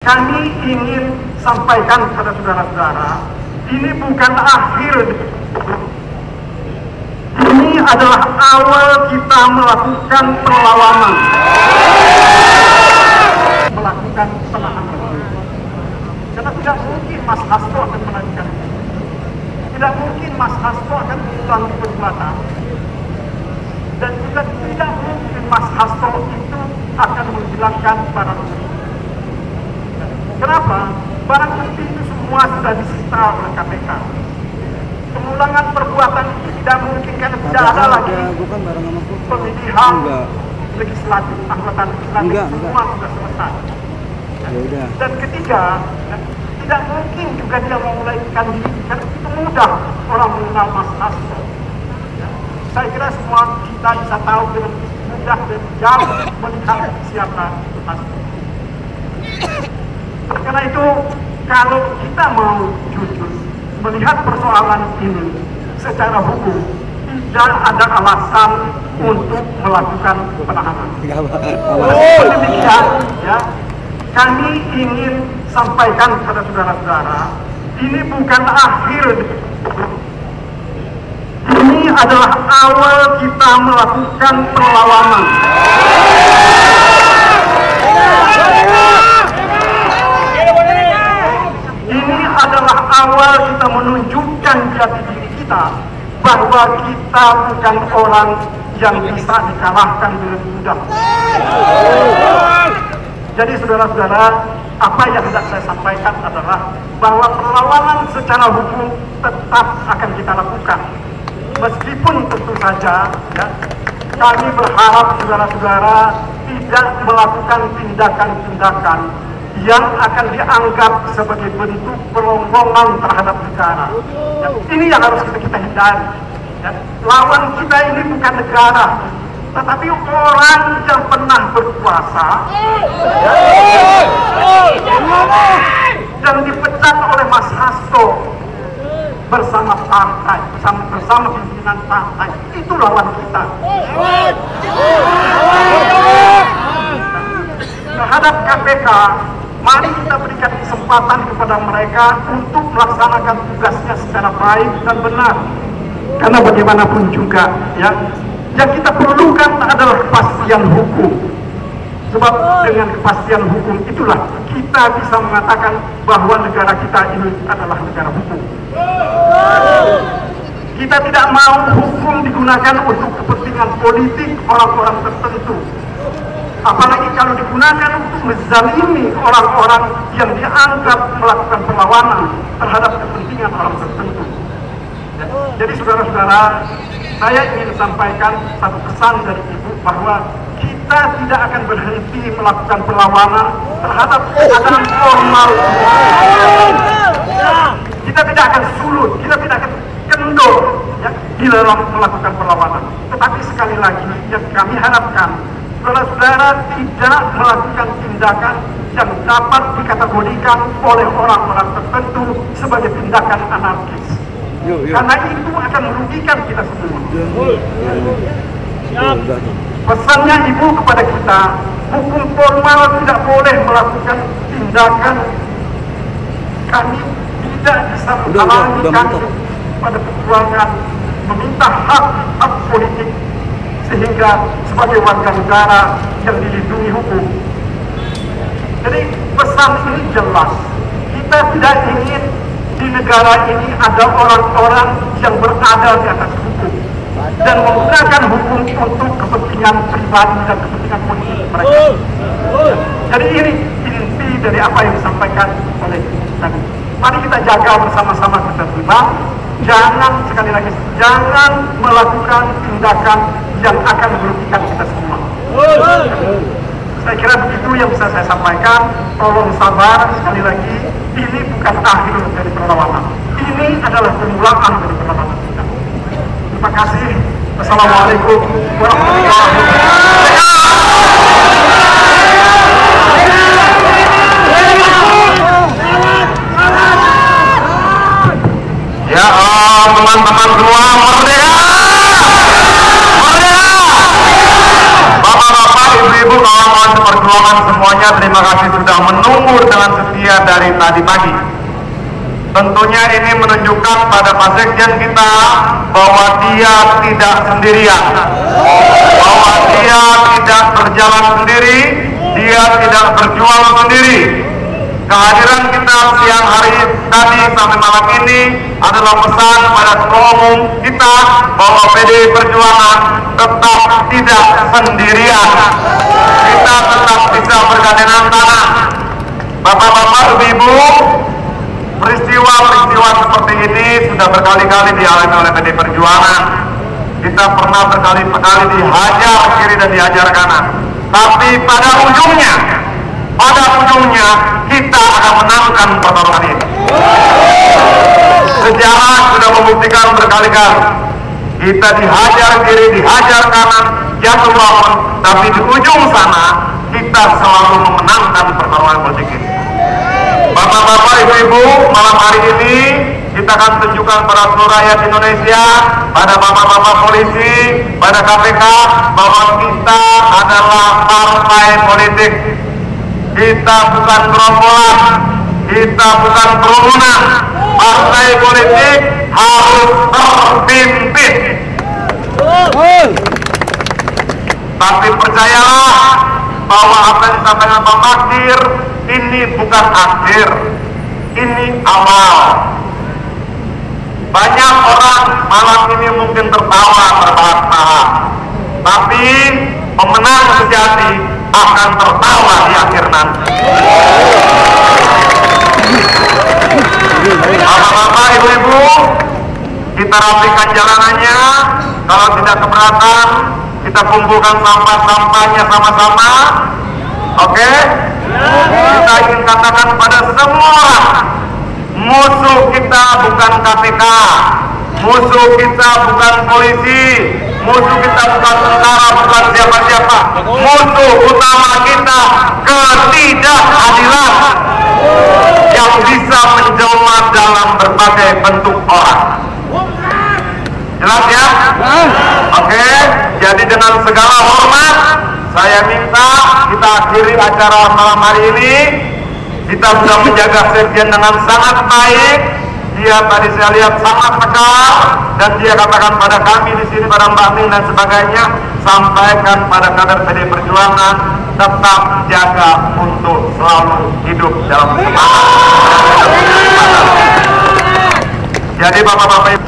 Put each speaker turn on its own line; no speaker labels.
kami ingin sampaikan kepada saudara-saudara, ini bukan akhir. Ini adalah awal kita melakukan perlawanan, melakukan penahanan. Karena tidak mungkin Mas Hasto akan melanjutkan itu. Tidak mungkin Mas Hasto akan mengulangi perbuatan. Dan juga tidak mungkin Mas Hasto itu akan menghilangkan barang bukti. Kenapa? Barang bukti itu semua sudah disita oleh KPK. Pengulangan perbuatan itu tidak mungkin karena tidak ada lagi pemilihan legislatif, anggota legislatif, semua sudah selesai. Dan ketiga, tidak mungkin juga dia memulaikan diri karena itu mudah orang mengenal Mas Hasto. Saya kira semua kita bisa tahu dengan mudah dan jauh melihat siapa itu Hasto. Karena itu kalau kita mau jujur melihat persoalan ini secara hukum, tidak ada alasan untuk melakukan penahanan. Demikian, ya, kami ingin sampaikan kepada saudara-saudara, ini bukan akhir. Ini adalah awal kita melakukan perlawanan. Ini adalah awal kita menunjukkan jati diri kita bahwa kita bukan orang yang bisa dikalahkan dengan mudah. Jadi saudara-saudara, apa yang hendak saya sampaikan adalah bahwa perlawanan secara hukum tetap akan kita lakukan. Meskipun tentu saja, ya, kami berharap saudara-saudara tidak melakukan tindakan-tindakan yang akan dianggap sebagai bentuk peronggongan terhadap negara. Ya, ini yang harus kita hindari. Ya, lawan kita ini bukan negara, tetapi orang yang pernah berkuasa, dan dipecat oleh Mas Hasto bersama partai, bersama pimpinan partai. Itu lawan kita. Terhadap KPK, mari kita berikan kesempatan kepada mereka untuk melaksanakan tugasnya secara baik dan benar. Karena bagaimanapun juga, ya, yang kita perlukan adalah kepastian hukum. Sebab dengan kepastian hukum itulah kita bisa mengatakan bahwa negara kita ini adalah negara hukum. Kita tidak mau hukum digunakan untuk kepentingan politik orang-orang tertentu. Apalagi kalau digunakan untuk menzalimi orang-orang yang dianggap melakukan perlawanan terhadap kepentingan orang tertentu. Jadi saudara-saudara, saya ingin sampaikan satu pesan dari Ibu bahwa kita tidak akan berhenti melakukan perlawanan terhadap keadaan formal. Kita tidak akan surut, kita tidak akan kendor, ya, di dalam melakukan perlawanan. Tetapi sekali lagi yang kami harapkan, saudara-saudara tidak melakukan tindakan yang dapat dikategorikan oleh orang-orang tertentu sebagai tindakan anarkis. Karena itu akan merugikan kita semua. Pesannya Ibu kepada kita, hukum formal tidak boleh melakukan tindakan. Kami tidak bisa menghalangi kami pada perjuangan meminta hak politik sehingga sebagai warga negara yang dilindungi hukum. Jadi pesan ini jelas, kita tidak ingin di negara ini ada orang-orang yang berada di atas hukum dan menggunakan hukum untuk kepentingan pribadi dan kepentingan politik mereka. Jadi ini inti dari apa yang disampaikan oleh tadi. Mari kita jaga bersama-sama ketertiban. Jangan, sekali lagi, jangan melakukan tindakan yang akan merugikan kita semua. Saya kira begitu yang bisa saya sampaikan. Tolong sabar, sekali lagi, ini bukan akhir dari perlawanan. Ini adalah permulaan dari perlawanan kita. Terima kasih. Wassalamualaikum warahmatullahi wabarakatuh.
Ya teman-teman semua, merdeka! Merdeka! Bapak-bapak, ibu-ibu, kawan-kawan seperjuangan semuanya, terima kasih sudah menunggu menunggu dengan setia dari tadi pagi. Tentunya ini menunjukkan pada Pak Sekjen kita bahwa dia tidak sendirian, bahwa dia tidak berjalan sendiri, dia tidak berjuang sendiri. Kehadiran kita siang hari tadi sampai malam ini adalah pesan pada Ketua Umum kita bahwa PDI Perjuangan tetap tidak sendirian. Kita tetap bisa bergandengan tangan. Bapak-bapak, ibu-ibu, peristiwa-peristiwa seperti ini sudah berkali-kali dialami oleh PDI Perjuangan. Kita pernah berkali-kali dihajar kiri dan dihajar kanan. Tapi pada ujungnya kita akan menangkan pertarungan ini. Sejarah sudah membuktikan berkali-kali. Kita dihajar kiri, dihajar kanan, jatuh bangun, tapi di ujung sana kita selalu memenangkan pertarungan politik ini. Bapak-bapak, ibu-ibu, malam hari ini kita akan tunjukkan pada seluruh rakyat Indonesia, pada bapak-bapak polisi, pada KPK, bahwa kita adalah partai politik. Kita bukan gerombolan, kita bukan kerumunan. Partai politik harus terpimpin. Tapi percayalah bahwa apa yang disampaikan Pak Magdir ini bukan akhir, ini awal. Banyak orang malam ini mungkin tertawa terbahak-bahak, tapi pemenang sejati akan tertawa di akhir nanti. Bapak-bapak, ibu-ibu, kita rapikan jalanannya. Kalau tidak keberatan, kita kumpulkan sampah-sampahnya sama-sama. Oke? Kita ingin katakan pada semua orang, musuh kita bukan KPK, musuh kita bukan polisi, musuh kita bukan tentara, bukan siapa-siapa. Musuh utama kita ketidakadilan yang bisa menjelma dalam berbagai bentuk orang. Jelas ya? Oke, jadi dengan segala hormat saya minta kita akhiri acara malam hari ini. Kita sudah menjaga Sekjen dengan sangat baik. Dia tadi saya lihat sangat tegar dan dia katakan pada kami di sini, pada Mbak Min dan sebagainya, sampaikan pada kader PDI Perjuangan tetap jaga untuk selalu hidup dalam semangat. Jadi bapak-bapak,